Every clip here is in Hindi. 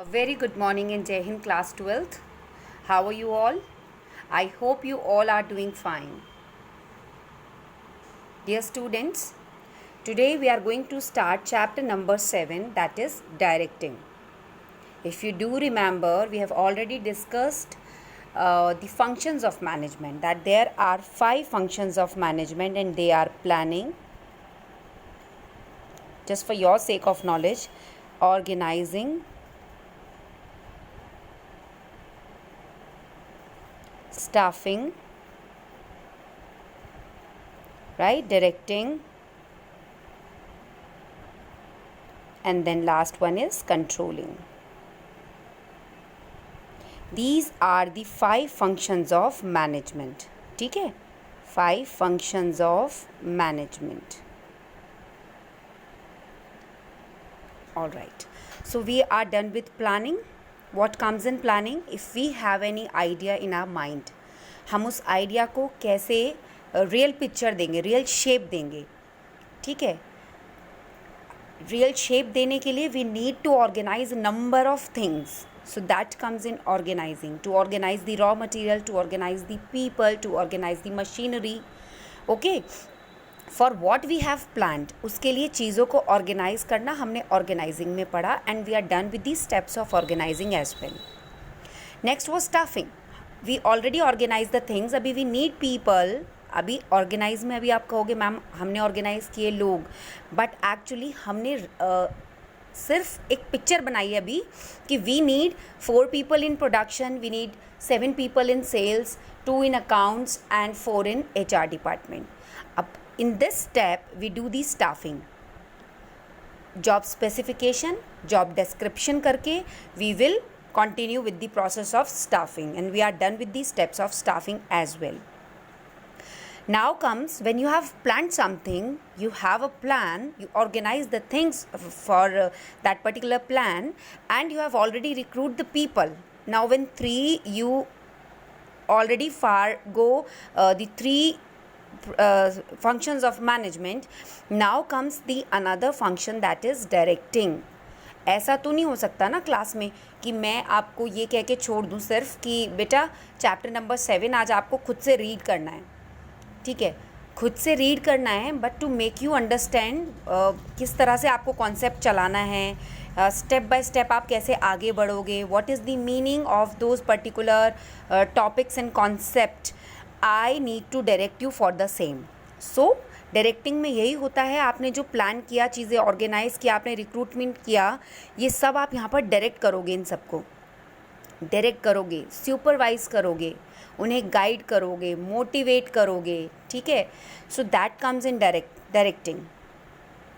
A very good morning in Jai Hind class 12th. How are you all? I hope you all are doing fine. Dear students, today we are going to start chapter number 7, that is directing. If you do remember, we have already discussed the functions of management, that there are 5 functions of management and they are planning, just for your sake of knowledge, organizing, staffing, right, directing, and then last one is controlling. These are the 5 functions of management. ठीक है, 5 functions of management. All right, so we are done with planning. What comes in planning? If we have any idea in our mind, हम उस आइडिया को कैसे रियल पिक्चर देंगे, रियल शेप देंगे. ठीक है, रियल शेप देने के लिए we need to organise number of things. So that comes in organizing, to organize the raw material, to organize the people, to organize the machinery. Okay, for what we have planned, उसके लिए चीज़ों को organize करना हमने organizing में पढ़ा, and we are done with the steps of organizing as well. Next was staffing. We already organized the things. अभी we need people. अभी organize में अभी आप कहोगे मैम हमने organize किए लोग, but actually हमने सिर्फ एक पिक्चर बनाई है अभी कि we need 4 people in production, we need 7 people in sales, 2 in accounts and 4 in HR department. अब in this step we do the staffing, job specification, job description करके we will continue with the process of staffing, and we are done with the steps of staffing as well. Now comes when you have planned something, you have a plan, you organize the things for that particular plan, and you have already recruited the people. Now when 3 you already go the 3 functions of management, now comes the another function, that is directing. ऐसा तो नहीं हो सकता ना क्लास में कि मैं आपको ये कह के छोड़ दूँ सिर्फ कि बेटा चैप्टर नंबर 7 आज आपको खुद से रीड करना है. ठीक है, खुद से रीड करना है, but to make you understand किस तरह से आपको कॉन्सेप्ट चलाना है, स्टेप बाय स्टेप आप कैसे आगे बढ़ोगे, what is the meaning of those particular topics and concept. I need to direct you for the same. So directing में यही होता है, आपने जो प्लान किया, चीज़ें ऑर्गेनाइज किया, आपने रिक्रूटमेंट किया, ये सब आप यहाँ पर डायरेक्ट करोगे, इन सबको डायरेक्ट करोगे, सुपरवाइज करोगे, उन्हें गाइड करोगे, मोटिवेट करोगे. ठीक है, so that comes in directing.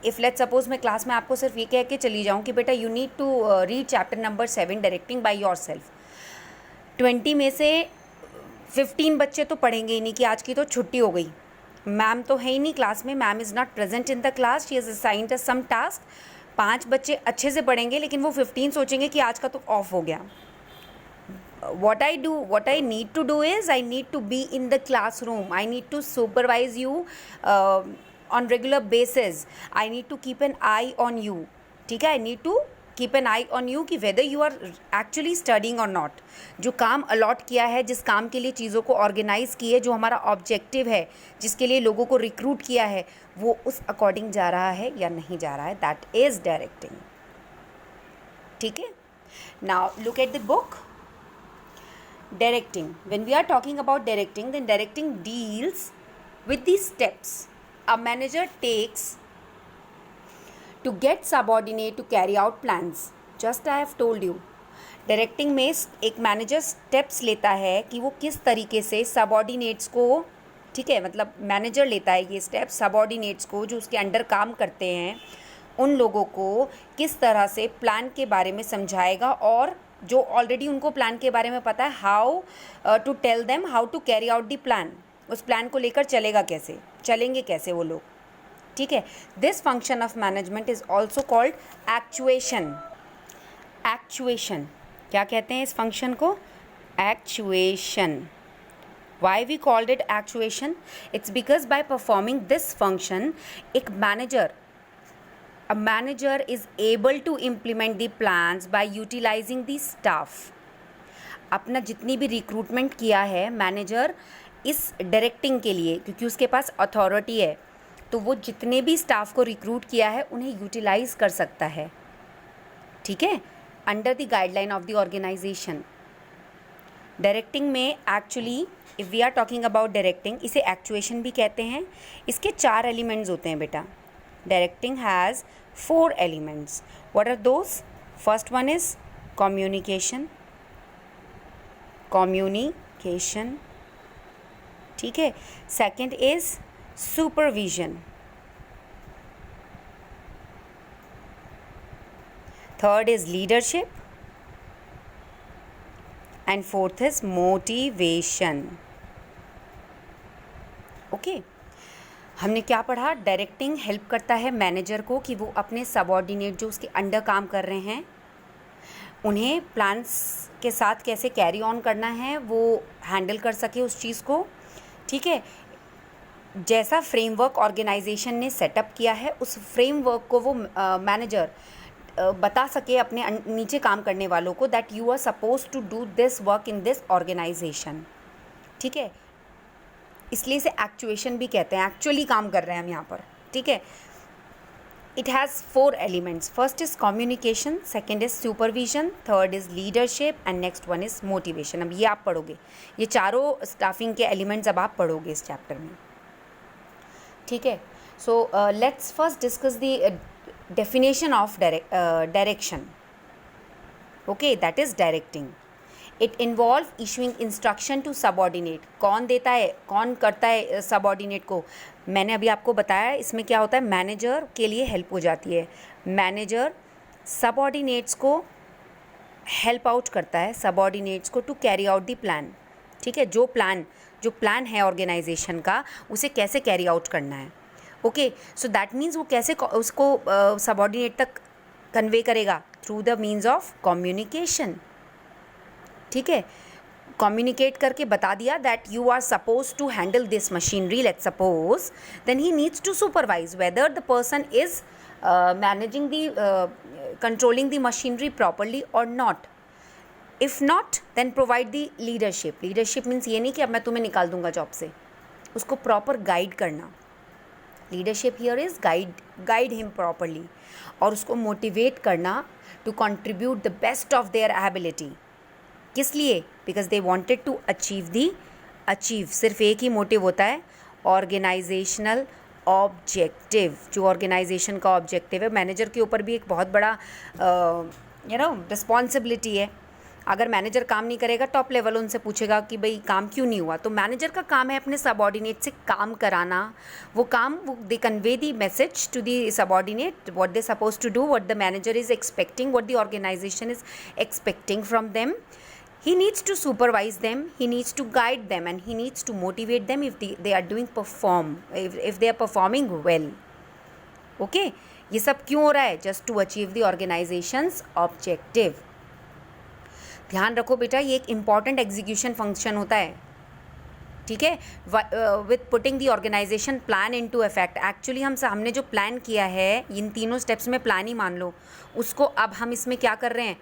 If let's suppose मैं क्लास में आपको सिर्फ ये कह के चली जाऊँ कि बेटा you need to read chapter number 7 directing by yourself, 20 में से 15 बच्चे तो पढ़ेंगे ही नहीं कि आज की तो छुट्टी हो गई, मैम तो है ही नहीं क्लास में, ma'am is not present in the class, she is assigned some task. 5 बच्चे अच्छे से पढ़ेंगे, लेकिन वो 15 सोचेंगे कि आज का तो ऑफ हो गया. What I need to do is I need to be in the classroom. I need to supervise you on regular basis. I need to keep an eye on you. ठीक है, I need to keep an eye on you कि whether you are actually studying or not. जो काम अलॉट किया है, जिस काम के लिए चीज़ों को ऑर्गेनाइज की है, जो हमारा ऑब्जेक्टिव है, जिसके लिए लोगों को रिक्रूट किया है, वो उस अकॉर्डिंग जा रहा है या नहीं जा रहा है. That is directing. ठीक है, now look at the book. Directing. When we are talking about directing, then directing deals with the steps a manager takes to get subordinate to carry out plans. Just I have told you. Directing में एक मैनेजर स्टेप्स लेता है कि वो किस तरीके से सबॉर्डिनेट्स को, ठीक है, मतलब मैनेजर लेता है ये स्टेप सबॉर्डिनेट्स को, जो उसके अंडर काम करते हैं, उन लोगों को किस तरह से प्लान के बारे में समझाएगा, और जो ऑलरेडी उनको प्लान के बारे में पता है, how to tell them how to carry out the plan, उस प्लान को लेकर चलेंगे कैसे वो लोग. ठीक है, this function of management is also called actuation. Actuation क्या कहते हैं इस फंक्शन को? Actuation. Why we called it actuation? It's because by performing this function एक manager A manager is able to implement the plans by utilizing the staff. अपना जितनी भी रिक्रूटमेंट किया है मैनेजर इस डायरेक्टिंग के लिए, क्योंकि उसके पास अथॉरिटी है, तो वो जितने भी स्टाफ को रिक्रूट किया है उन्हें यूटिलाइज कर सकता है, ठीक है, under the guideline of the organization. Directing में actually if we are talking about directing, इसे एक्चुएशन भी कहते हैं. इसके 4 एलिमेंट्स होते हैं बेटा. Directing has 4 elements. What are those? First one is communication. ठीक है. Second is supervision. Third is leadership. And fourth is motivation. Okay, हमने क्या पढ़ा? डायरेक्टिंग हेल्प करता है मैनेजर को कि वो अपने सबऑर्डिनेट जो उसके अंडर काम कर रहे हैं उन्हें प्लान्स के साथ कैसे कैरी ऑन करना है वो हैंडल कर सके उस चीज़ को, ठीक है. जैसा फ्रेमवर्क ऑर्गेनाइजेशन ने सेटअप किया है उस फ्रेमवर्क को वो मैनेजर बता सके अपने नीचे काम करने वालों को that you are suppose to do this work in this organization, ठीक है. इसलिए इसे एक्चुएशन भी कहते हैं. एक्चुअली काम कर रहे हैं हम यहाँ पर, ठीक है. It has 4 elements. First is communication, second is supervision, third is leadership and next one is motivation. अब ये आप पढ़ोगे, ये चारों स्टाफिंग के एलिमेंट्स अब आप पढ़ोगे इस चैप्टर में, ठीक है. So let's first discuss the definition of direction. Okay, that is directing. It involve issuing instruction to subordinate. कौन देता है, कौन करता है subordinate को? मैंने अभी आपको बताया इसमें क्या होता है, मैनेजर के लिए हेल्प हो जाती है. मैनेजर सबऑर्डिनेट्स को हेल्प आउट करता है, सबऑर्डिनेट्स को to carry out the plan, ठीक है. जो प्लान है ऑर्गेनाइजेशन का उसे कैसे कैरी आउट करना है. ओके, सो दैट मीन्स वो कैसे उसको सबऑर्डिनेट तक कन्वे करेगा? Through the means of communication, ठीक है. कम्युनिकेट करके बता दिया that you are suppose to handle this machinery, let's suppose, then he needs to supervise whether the person is managing the controlling the machinery properly or not. If not then provide the leadership. Leadership means ये नहीं कि अब मैं तुम्हें निकाल दूंगा जॉब से, उसको प्रॉपर गाइड करना. Leadership here is guide him properly और उसको मोटिवेट करना to contribute the best of their ability. किस लिए? Because they wanted to achieve सिर्फ एक ही मोटिव होता है, ऑर्गेनाइजेशनल ऑब्जेक्टिव. जो ऑर्गेनाइजेशन का ऑब्जेक्टिव है, मैनेजर के ऊपर भी एक बहुत बड़ा रिस्पॉन्सिबिलिटी है. अगर मैनेजर काम नहीं करेगा, टॉप लेवल उनसे पूछेगा कि भाई काम क्यों नहीं हुआ, तो मैनेजर का काम है अपने सबऑर्डिनेट से काम कराना. वो they convey the message to the subordinate what they suppose to do, what the manager is expecting, what the organization is expecting from them. He needs to supervise them, he needs to guide them, and he needs to motivate them if they are if they are performing well. Okay, ये सब क्यों हो रहा है? Just to achieve the organization's objective. ध्यान रखो बेटा, ये एक इम्पॉर्टेंट एग्जीक्यूशन फंक्शन होता है, ठीक है. With putting the organization plan in to effect. Actually हमने जो प्लान किया है इन तीनों स्टेप्स में प्लान ही मान लो उसको, अब हम इसमें क्या कर रहे हैं,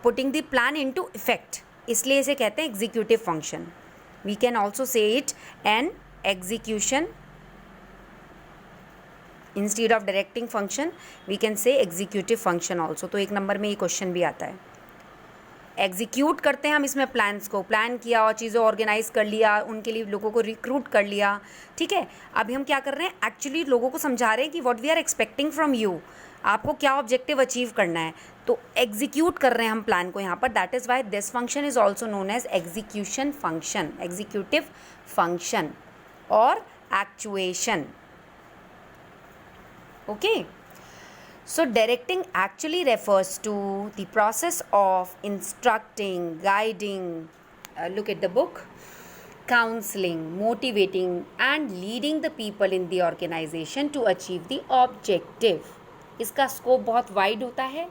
putting the plan in to effect. इसलिए इसे कहते हैं executive function. We can also say it an execution instead of directing function. We can say executive function also. तो 1 नंबर में ये क्वेश्चन भी आता है. एग्जीक्यूट करते हैं हम इसमें प्लान्स को, प्लान किया और चीज़ें ऑर्गेनाइज कर लिया, उनके लिए लोगों को रिक्रूट कर लिया, ठीक है. अभी हम क्या कर रहे हैं, एक्चुअली लोगों को समझा रहे हैं कि what we are expecting from you, आपको क्या ऑब्जेक्टिव अचीव करना है, तो एग्जीक्यूट कर रहे हैं हम प्लान को यहाँ पर. That is why this function is also known as execution function, executive function or actuation. Okay, so directing actually refers to the process of instructing, guiding, look at the book, counseling, motivating and leading the people in the organization to achieve the objective. इसका स्कोप बहुत वाइड होता है.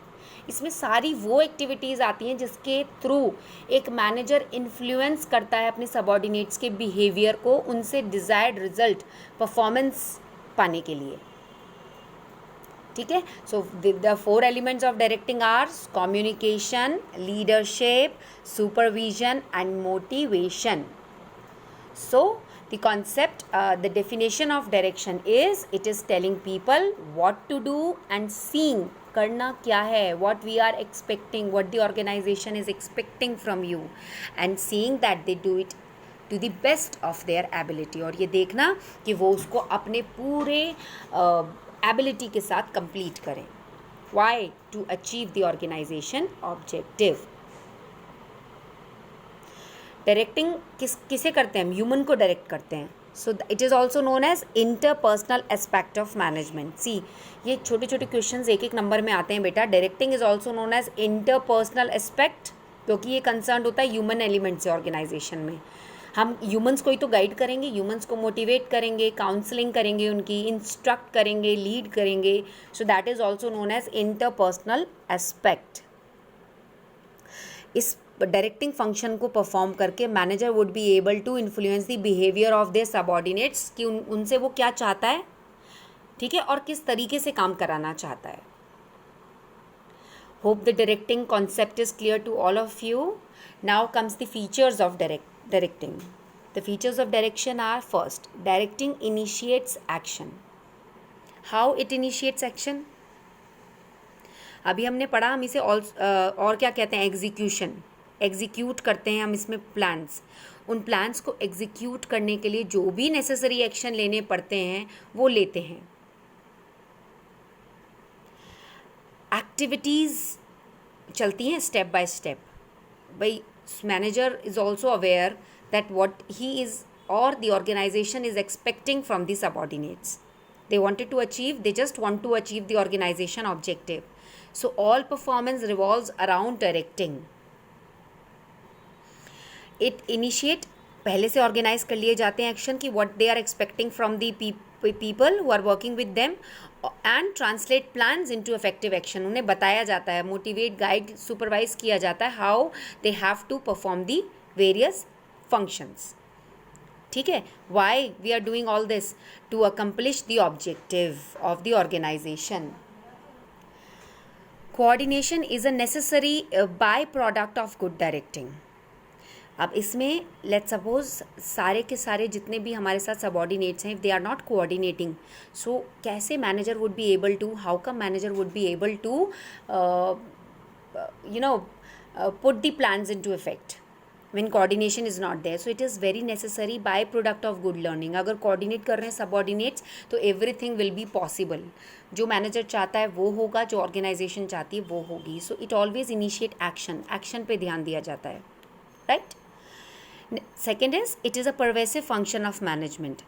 इसमें सारी वो एक्टिविटीज़ आती हैं जिसके थ्रू एक मैनेजर इन्फ्लुएंस करता है अपने सबऑर्डिनेट्स के बिहेवियर को, उनसे डिज़ायर्ड रिजल्ट परफॉर्मेंस पाने के लिए. ठीक है. So the 4 elements of directing are communication, leadership, supervision and motivation. So the concept, the definition of direction is it is telling people what to do and seeing करना क्या है, what we are expecting, what the organization is expecting from you and seeing that they do it to the best of their ability. और ये देखना कि वो उसको अपने पूरे ability के साथ complete करें. Why? To achieve the organization objective. Directing किसे करते हैं हम? ह्यूमन को डायरेक्ट करते हैं. So it is also known as interpersonal aspect of management. See, ये छोटे छोटे क्वेश्चंस एक नंबर में आते हैं बेटा. Directing is also known as interpersonal aspect, क्योंकि ये कंसर्न होता है ह्यूमन एलिमेंट से ऑर्गेनाइजेशन में. हम ह्यूमन्स को ही तो गाइड करेंगे, ह्यूमन्स को मोटिवेट करेंगे, काउंसलिंग करेंगे, उनकी इंस्ट्रक्ट करेंगे, लीड करेंगे. So that is also known as interpersonal aspect. इस डायरेक्टिंग फंक्शन को परफॉर्म करके manager would be able to influence the behaviour of their subordinates, कि उनसे वो क्या चाहता है, ठीक है, और किस तरीके से काम कराना चाहता है. Hope the directing concept is clear to all of you. Now comes the features of directing. The features of direction are, first, directing initiates action. How it initiates action? अभी हमने पढ़ा, हम इसे और क्या कहते हैं, एग्जीक्यूशन. एग्जीक्यूट करते हैं हम इसमें प्लान्स. उन प्लान्स को एग्जीक्यूट करने के लिए जो भी नेसेसरी एक्शन लेने पड़ते हैं वो लेते हैं. एक्टिविटीज़ चलती हैं स्टेप बाय स्टेप. भाई manager is also aware that what he is or the organization is expecting from the subordinates. They wanted to achieve, they just want to achieve the organization objective. So all performance revolves around directing. It initiate, पहले से organize कर लिए जाते हैं action की what they are expecting from the people who are working with them and translate plans into effective action. उन्हें बताया जाता है, motivate, guide, supervise किया जाता है how they have to perform the various functions. ठीक है. Why we are doing all this? To accomplish the objective of the organization. Coordination is a necessary by product of good directing. अब इसमें लेट्स सपोज सारे के सारे जितने भी हमारे साथ सबऑर्डिनेट्स हैं, they are not coordinating, so कैसे manager would be able to, how come manager would be able to put the plans into effect when coordination is not there? So it is very necessary by product of good learning. अगर coordinate कर रहे हैं subordinates तो everything will be possible. जो manager चाहता है वो होगा, जो organization चाहती है वो होगी. So it always initiate action. Action पे ध्यान दिया जाता है, right? Second is it is a pervasive function of management.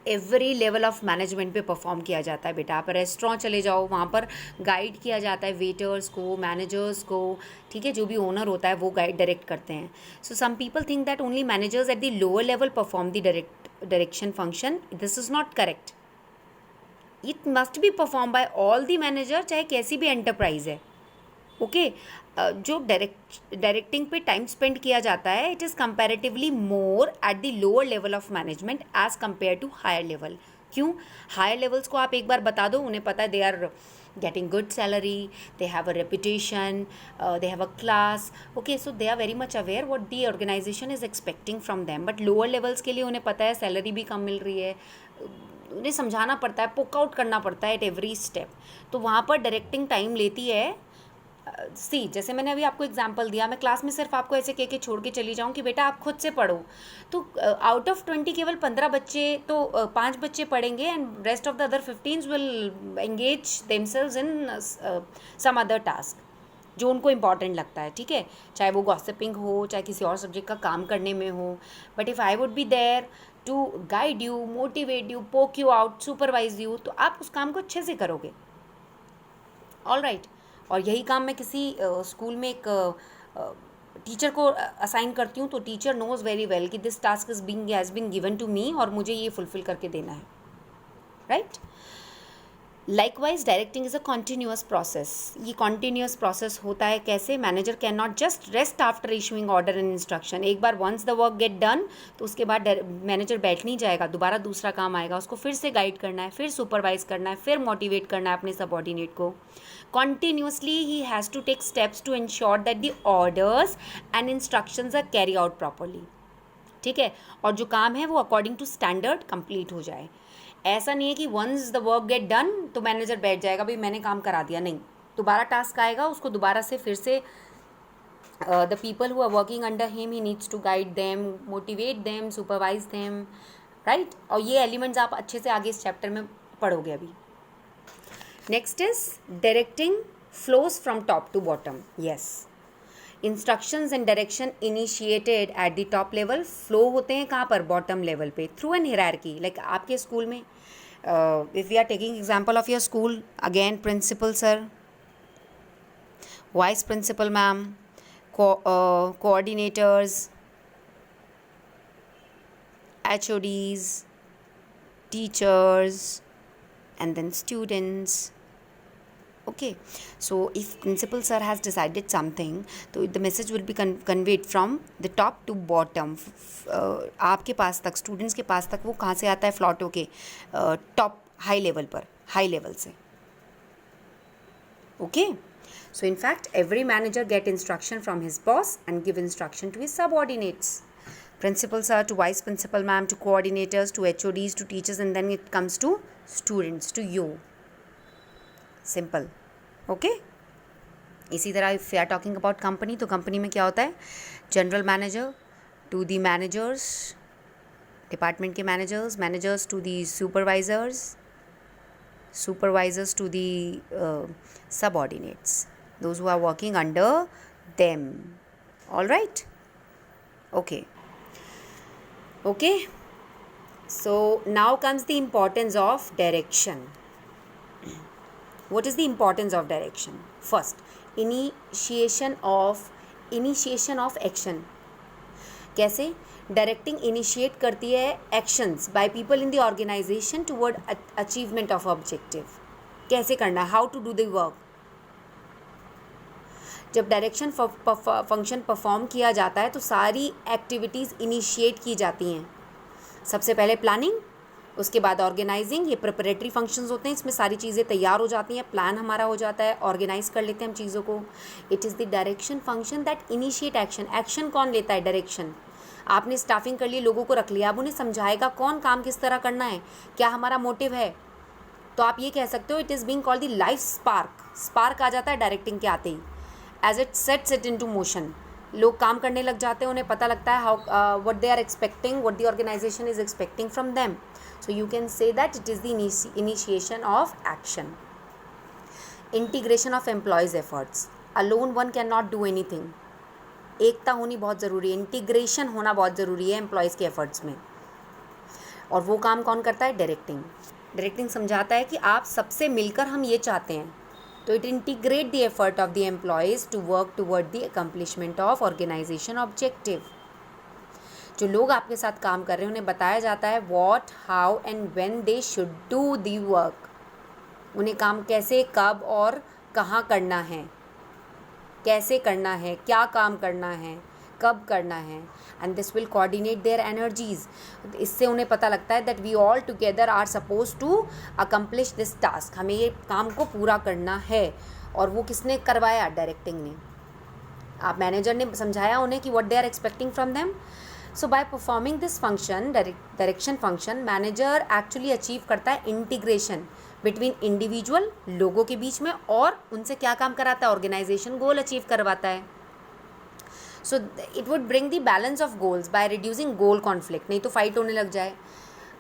Every level of management पे परफॉर्म किया जाता है बेटा. आप रेस्टोरेंट चले जाओ, वहाँ पर गाइड किया जाता है वेटर्स को, मैनेजर्स को, ठीक है, जो भी ओनर होता है वो गाइड डायरेक्ट करते हैं. So some people think that only managers at the lower level perform the direction function. This is not correct. It must be perform by all the manager, चाहे कैसी भी एंटरप्राइज है. ओके. जो डायरेक्टिंग पे टाइम स्पेंड किया जाता है, it is comparatively more at the lower level of management as compare to higher level. क्यों? हायर लेवल्स को आप एक बार बता दो, उन्हें पता है they are getting good salary, they have a reputation, they have a class. Okay, so they are very much aware what the organization is expecting from them. But lower levels के लिए उन्हें पता है सैलरी भी कम मिल रही है, उन्हें समझाना पड़ता है, पोक आउट करना पड़ता है एट एवरी स्टेप. तो वहाँ पर डायरेक्टिंग टाइम लेती है. सी, जैसे मैंने अभी आपको एग्जांपल दिया, मैं क्लास में सिर्फ आपको ऐसे कह के छोड़ के चली जाऊँ कि बेटा आप खुद से पढ़ो, तो आउट ऑफ 20 केवल 15 बच्चे, तो 5 बच्चे पढ़ेंगे and rest of the other 15 will engage themselves in some other task जो उनको इम्पॉर्टेंट लगता है. ठीक है, चाहे वो गॉसिपिंग हो, चाहे किसी और सब्जेक्ट का काम करने में हो. But if I would be there to guide you, motivate you, poke you out, supervise you, तो आप उस काम को अच्छे से करोगे. All right. और यही काम मैं किसी स्कूल में एक टीचर को असाइन करती हूँ, तो टीचर नोज़ वेरी वेल कि this task has been given to me और मुझे ये फुलफिल करके देना है. Right. Likewise directing is a continuous process. ये कॉन्टीन्यूअस प्रोसेस होता है कैसे? Manager can not just rest after issuing order and instruction. एक बार once the work get done तो उसके बाद मैनेजर बैठ नहीं जाएगा, दोबारा दूसरा काम आएगा, उसको फिर से गाइड करना है, फिर सुपरवाइज करना है, फिर मोटिवेट करना है अपने सबऑर्डिनेट को. Continuously he has to take steps to ensure that the orders and instructions are carried out properly. ठीक है, और जो काम है वो अकॉर्डिंग टू स्टैंडर्ड कंप्लीट हो जाए. ऐसा नहीं है कि once the work get done तो मैनेजर बैठ जाएगा, भाई मैंने काम करा दिया. नहीं, दोबारा टास्क आएगा, उसको दोबारा से फिर से the people who are working under him he needs to guide them, motivate them, supervise them, right. और ये एलिमेंट्स आप अच्छे से आगे इस चैप्टर में पढ़ोगे अभी. Next is directing flows from top to bottom. Yes, instructions and direction initiated at the top level flow होते हैं कहाँ पर? बॉटम लेवल पे, थ्रू एन हायरार्की. लाइक आपके स्कूल में if we are taking example of your school, again principal sir, vice principal ma'am, coordinators, HODs, teachers, and then students. Okay, so if principal sir has decided something, so the message will be conveyed from the top to bottom. आपके पास तक, स्टूडेंट्स के पास तक वो कहाँ से आता है? फ्लॉट होके टॉप हाई लेवल पर, हाई लेवल से. Okay, so in fact every manager get instruction from his boss and give instruction to his subordinates. Principal sir to vice principal ma'am to coordinators to HODs to teachers, and then it comes to students, to you. Simple. Okay. इसी तरह if we are talking about company, तो कंपनी में क्या होता है? General manager to the managers, department के managers, managers to the supervisors, supervisors to the subordinates, those who are working under them. All right. Okay. Okay. So now comes the importance of direction. What is the importance of direction? First, initiation of action. कैसे? डायरेक्टिंग इनिशिएट करती है actions by people in the organization toward achievement of objective. कैसे करना? How to do the work. जब डायरेक्शन फंक्शन परफॉर्म किया जाता है तो सारी एक्टिविटीज़ इनिशिएट की जाती हैं. सबसे पहले प्लानिंग, उसके बाद ऑर्गेनाइजिंग. ये प्रिपरेटरी फंक्शंस होते हैं, इसमें सारी चीज़ें तैयार हो जाती हैं, प्लान हमारा हो जाता है, ऑर्गेनाइज कर लेते हैं हम चीज़ों को. It is the direction function that initiate action. Action कौन लेता है? डायरेक्शन. आपने स्टाफिंग कर ली, लोगों को रख लिया, अब उन्हें समझाएगा कौन, काम किस तरह करना है, क्या हमारा मोटिव है. तो आप ये कह सकते हो it is being called the life spark. Spark आ जाता है डायरेक्टिंग के आते ही. As it sets it into motion, लोग काम करने लग जाते हैं, उन्हें पता लगता है how what they are expecting, what the organization is expecting from them. So you can say that it is the initiation of action. Integration of employees' efforts. Alone one cannot do anything. एकता होनी बहुत ज़रूरी है, इंटीग्रेशन होना बहुत ज़रूरी है एम्प्लॉयज़ के एफर्ट्स में. और वो काम कौन करता है? डायरेक्टिंग. डायरेक्टिंग समझाता है कि आप सबसे मिलकर हम ये चाहते हैं. तो it integrate the effort of the employees to work toward the accomplishment of organization objective. जो लोग आपके साथ काम कर रहे हैं उन्हें बताया जाता है what, how and when they should do the work. उन्हें काम कैसे, कब और कहाँ करना है, कैसे करना है, क्या काम करना है, कब करना है. And this will coordinate their energies. इससे उन्हें पता लगता है that we all together are suppose to accomplish this task. हमें ये काम को पूरा करना है. और वो किसने करवाया? डायरेक्टिंग ने. आप मैनेजर ने समझाया उन्हें कि what they are expecting from them. So by performing this function, direction function, manager actually achieve करता है integration between individual, लोगों के बीच में, और उनसे क्या काम कराता है? organization goal achieve करवाता है. So it would bring the balance of goals by reducing goal conflict. नहीं तो fight होने लग जाए,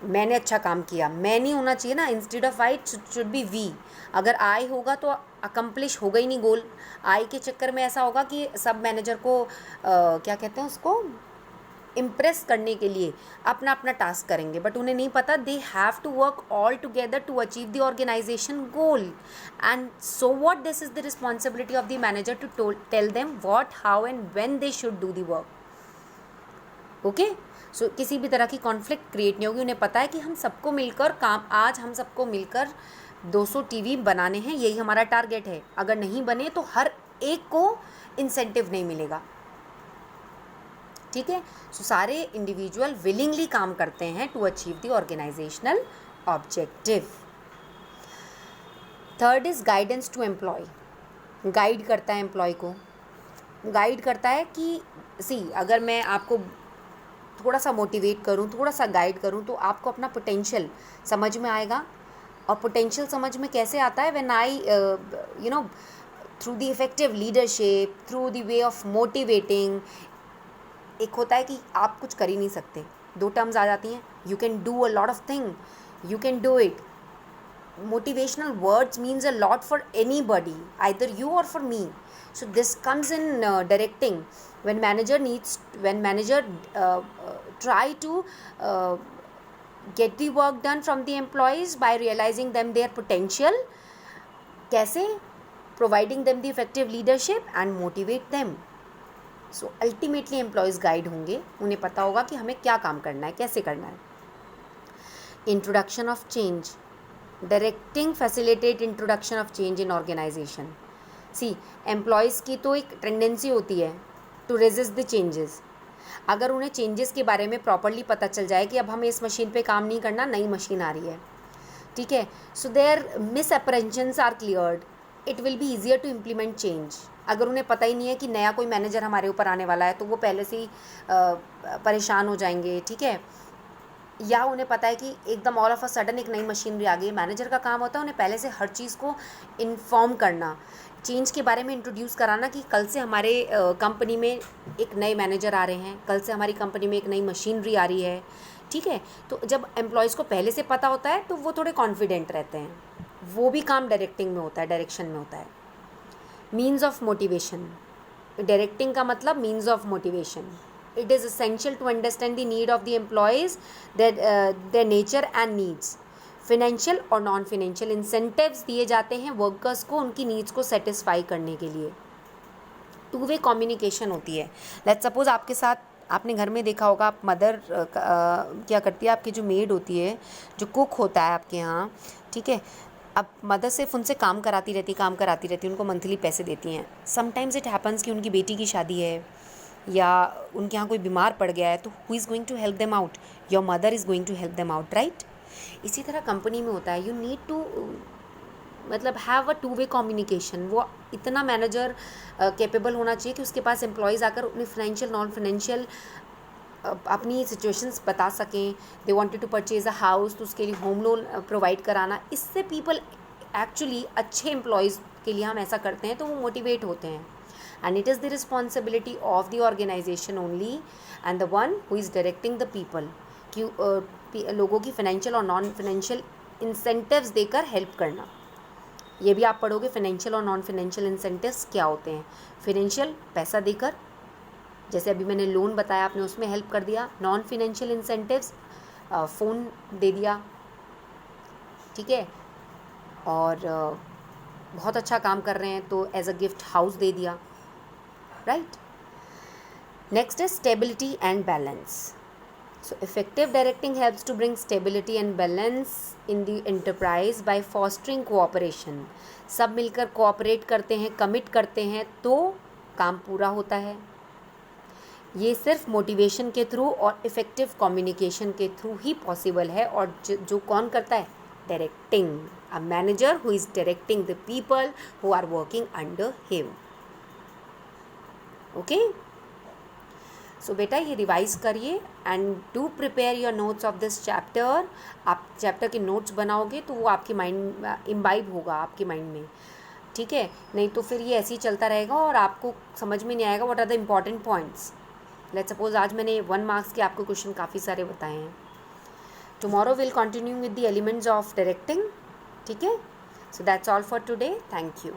मैंने अच्छा काम किया, मैं नहीं होना चाहिए ना. instead of fight should be we. अगर I होगा तो accomplish होगा ही नहीं गोल. I के चक्कर में ऐसा होगा कि सब मैनेजर को क्या कहते हैं उसको, इम्प्रेस करने के लिए अपना अपना टास्क करेंगे, बट उन्हें नहीं पता they have to work all together to achieve the organization goal. And so what, this is the responsibility of the manager to tell them what, how and when they should do the work. Okay. So किसी भी तरह की कॉन्फ्लिक्ट क्रिएट नहीं होगी. उन्हें पता है कि हम सबको मिलकर काम, आज हम सबको मिलकर 200 टीवी बनाने हैं, यही हमारा टारगेट है। अगर नहीं बने तो हर एक को इंसेंटिव नहीं मिलेगा, ठीक है। सो सारे इंडिविजुअल विलिंगली काम करते हैं to achieve the organizational objective. Third is guidance to employ. Guide करता है एम्प्लॉय को, गाइड करता है कि अगर मैं आपको थोड़ा सा मोटिवेट करूं, थोड़ा सा गाइड करूं, तो आपको अपना पोटेंशियल समझ में आएगा। और पोटेंशियल समझ में कैसे आता है? When I through the effective leadership, through the way of motivating. एक होता है कि आप कुछ कर ही नहीं सकते, 2 टर्म्स आ जाती हैं, you can do a lot of thing, you can do it. Motivational words means a lot for anybody, either you or for me. So this comes in directing. When manager try to get the work done from the employees by realizing them their potential. कैसे? Providing them the effective leadership and motivate them. So ultimately employees guide होंगे, उन्हें पता होगा कि हमें क्या काम करना है, कैसे करना है। Introduction of change. Directing facilitate introduction of change in organization. Employees की तो एक टेंडेंसी होती है टू रेजिस्ट द चेंजेस। अगर उन्हें चेंजेस के बारे में प्रॉपरली पता चल जाए कि अब हमें इस मशीन पे काम नहीं करना, नई मशीन आ रही है, ठीक है, so their misapprehensions are cleared, it will be easier to implement change. अगर उन्हें पता ही नहीं है कि नया कोई मैनेजर हमारे ऊपर आने वाला है, तो वो पहले से ही परेशान हो जाएंगे, ठीक है। या उन्हें पता है कि एकदम ऑल ऑफ अ सडन एक नई मशीनरी आ गई। मैनेजर का काम होता है उन्हें पहले से हर चीज़ को इन्फॉर्म करना, चेंज के बारे में इंट्रोड्यूस कराना कि कल से हमारे कंपनी में एक नए मैनेजर आ रहे हैं, कल से हमारी कंपनी में एक नई मशीनरी आ रही है, ठीक है। तो जब एम्प्लॉयज़ को पहले से पता होता है तो वो थोड़े कॉन्फिडेंट रहते हैं। वो भी काम डायरेक्टिंग में होता है, डायरेक्शन में होता है। Means of motivation. डायरेक्टिंग का मतलब means of motivation. It is essential to understand the need of the employees, their nature and needs. Financial और नॉन फिनेंशियल इंसेंटिव्स दिए जाते हैं वर्कर्स को उनकी नीड्स को सेटिस्फाई करने के लिए। 2 वे कम्युनिकेशन होती है। लेट्स सपोज आपके साथ, आपने घर में देखा होगा, आप मदर क्या करती है, आपकी जो मेड होती है, जो कुक होता है आपके यहाँ, ठीक है, अब मदर सिर्फ उनसे काम कराती रहती, उनको मंथली पैसे देती हैं। समटाइम्स इट हैपन्स कि उनकी बेटी की शादी है या उनके यहाँ कोई बीमार पड़ गया है, तो who is going to help them out? Your mother is going to help them out, right. इसी तरह कंपनी में होता है, यू नीड टू मतलब हैव अ 2 वे कम्युनिकेशन। वो इतना मैनेजर कैपेबल होना चाहिए कि उसके पास एम्प्लॉयज़ आकर अपनी फाइनेंशियल नॉन फाइनेंशियल अपनी सिचुएशंस बता सकें। They wanted to purchase a house, तो उसके लिए होम लोन प्रोवाइड कराना। इससे पीपल एक्चुअली, अच्छे एम्प्लॉयज़ के लिए हम ऐसा करते हैं तो वो मोटिवेट होते हैं। And it is the responsibility of the organization only and the one who is directing the people कि लोगों की फाइनेंशियल और नॉन फाइनेंशियल इंसेंटिव्स देकर हेल्प करना। ये भी आप पढ़ोगे, फाइनेंशियल और नॉन फाइनेंशियल इंसेंटिव्स क्या होते हैं। फाइनेंशियल पैसा देकर, जैसे अभी मैंने लोन बताया, आपने उसमें हेल्प कर दिया। नॉन फाइनेंशियल इंसेंटिव्स, फ़ोन दे दिया, ठीक है, और बहुत अच्छा काम कर रहे हैं तो एज अ गिफ्ट हाउस दे दिया, right? Next is stability and balance. So effective directing helps to bring stability and balance in the enterprise by fostering cooperation. सब मिलकर कोऑपरेट करते हैं, कमिट करते हैं तो काम पूरा होता है। ये सिर्फ मोटिवेशन के थ्रू और इफ़ेक्टिव कम्युनिकेशन के थ्रू ही पॉसिबल है। और जो कौन करता है? Directing. A manager who is directing the people who are working under him. Okay, so बेटा ये रिवाइज करिए and do prepare your notes of this chapter. आप चैप्टर के नोट्स बनाओगे तो वो आपके माइंड इम्बाइब होगा आपके माइंड में, ठीक है। नहीं तो फिर ये ऐसे ही चलता रहेगा और आपको समझ में नहीं आएगा what are the important points. Let's suppose आज मैंने 1 मार्क्स के आपको क्वेश्चन काफ़ी सारे बताए हैं। Tomorrow will continue with the elements of directing, ठीक है। So that's all for today, thank you.